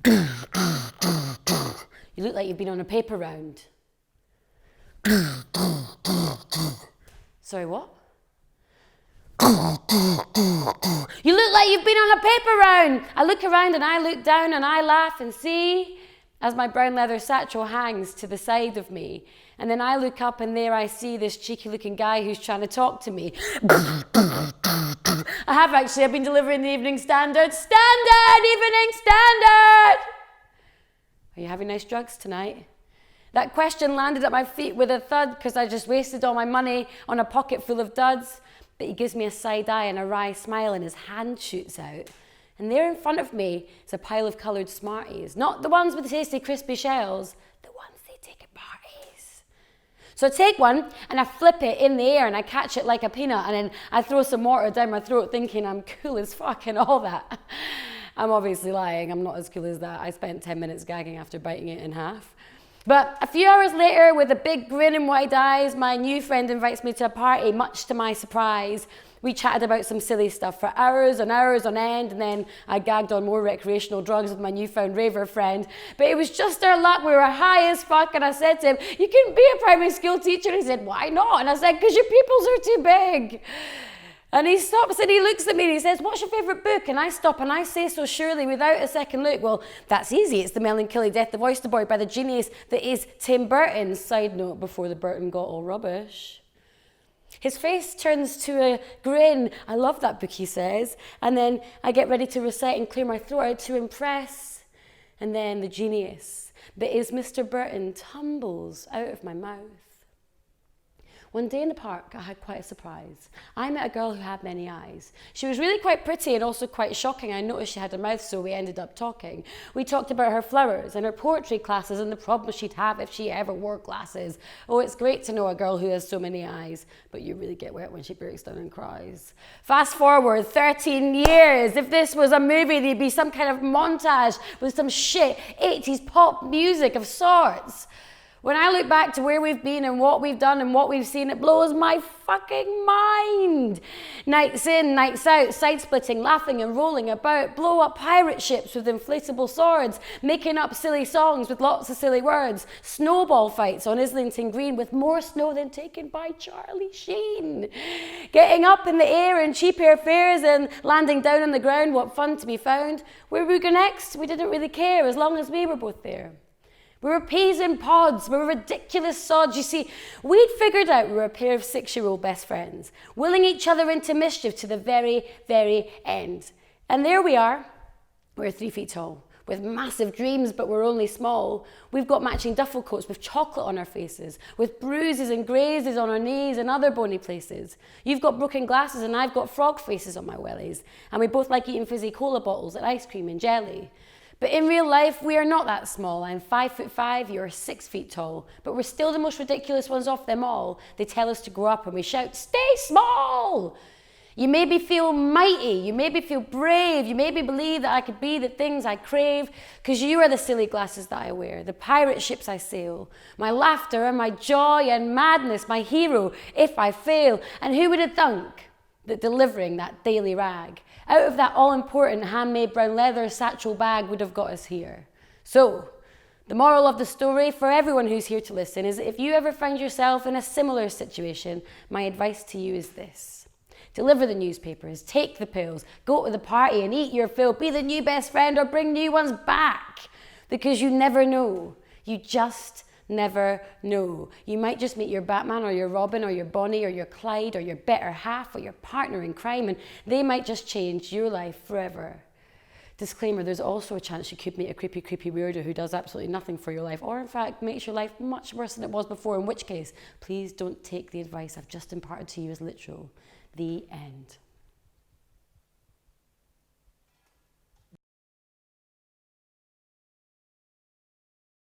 You look like you've been on a paper round. Sorry, what? You look like you've been on a paper round. I look around and I look down and I laugh and see as my brown leather satchel hangs to the side of me. And then I look up and there I see this cheeky looking guy who's trying to talk to me. I've been delivering the Evening Standard. Standard! Evening Standard! Are you having nice drugs tonight? That question landed at my feet with a thud because I just wasted all my money on a pocket full of duds. But he gives me a side eye and a wry smile and his hand shoots out. And there in front of me is a pile of coloured Smarties. Not the ones with the tasty crispy shells, the ones they take at parties. So I take one and I flip it in the air and I catch it like a peanut and then I throw some water down my throat thinking I'm cool as fuck and all that. I'm obviously lying, I'm not as cool as that. I spent 10 minutes gagging after biting it in half. But a few hours later, with a big grin and wide eyes, my new friend invites me to a party, much to my surprise. We chatted about some silly stuff for hours and hours on end, and then I gagged on more recreational drugs with my newfound raver friend. But it was just our luck, we were high as fuck, and I said to him, "You couldn't be a primary school teacher?" And he said, "Why not?" And I said, "Because your pupils are too big." And he stops and he looks at me and he says, "What's your favourite book?" And I stop and I say so surely without a second look, "Well, that's easy. It's The Melancholy Death of Oyster Boy by the genius that is Tim Burton." Side note, before the Burton got all rubbish. His face turns to a grin. "I love that book," he says. And then I get ready to recite and clear my throat out to impress. And then the genius that is Mr. Burton tumbles out of my mouth. One day in the park, I had quite a surprise. I met a girl who had many eyes. She was really quite pretty and also quite shocking. I noticed she had a mouth, so we ended up talking. We talked about her flowers and her poetry classes and the problems she'd have if she ever wore glasses. Oh, it's great to know a girl who has so many eyes, but you really get wet when she breaks down and cries. Fast forward 13 years. If this was a movie, there'd be some kind of montage with some shit 80s pop music of sorts. When I look back to where we've been and what we've done and what we've seen, it blows my fucking mind. Nights in, nights out, side-splitting, laughing and rolling about, blow-up pirate ships with inflatable swords, making up silly songs with lots of silly words, snowball fights on Islington Green with more snow than taken by Charlie Sheen, getting up in the air in cheap airfares and landing down on the ground, what fun to be found. Where we go next, we didn't really care as long as we were both there. We were peas in pods, we were ridiculous sods. You see, we'd figured out we were a pair of 6-year-old best friends, willing each other into mischief to the very, very end. And there we are, we're 3 feet tall, with massive dreams, but we're only small. We've got matching duffel coats with chocolate on our faces, with bruises and grazes on our knees and other bony places. You've got broken glasses and I've got frog faces on my wellies. And we both like eating fizzy cola bottles and ice cream and jelly. But in real life, we are not that small. I'm 5'5", you're 6 feet tall. But we're still the most ridiculous ones of them all. They tell us to grow up and we shout, "Stay small!" You maybe feel mighty, you maybe feel brave, you maybe believe that I could be the things I crave, because you are the silly glasses that I wear, the pirate ships I sail, my laughter and my joy and madness, my hero if I fail. And who would have thunk that delivering that daily rag out of that all-important handmade brown leather satchel bag would have got us here? So, the moral of the story for everyone who's here to listen is that if you ever find yourself in a similar situation, my advice to you is this. Deliver the newspapers, take the pills, go to the party and eat your fill, be the new best friend or bring new ones back. Because you never know. You just never know. You might just meet your Batman or your Robin or your Bonnie or your Clyde or your better half or your partner in crime, and they might just change your life forever. Disclaimer, there's also a chance you could meet a creepy weirdo who does absolutely nothing for your life, or in fact makes your life much worse than it was before, in which case, please don't take the advice I've just imparted to you as literal. The end.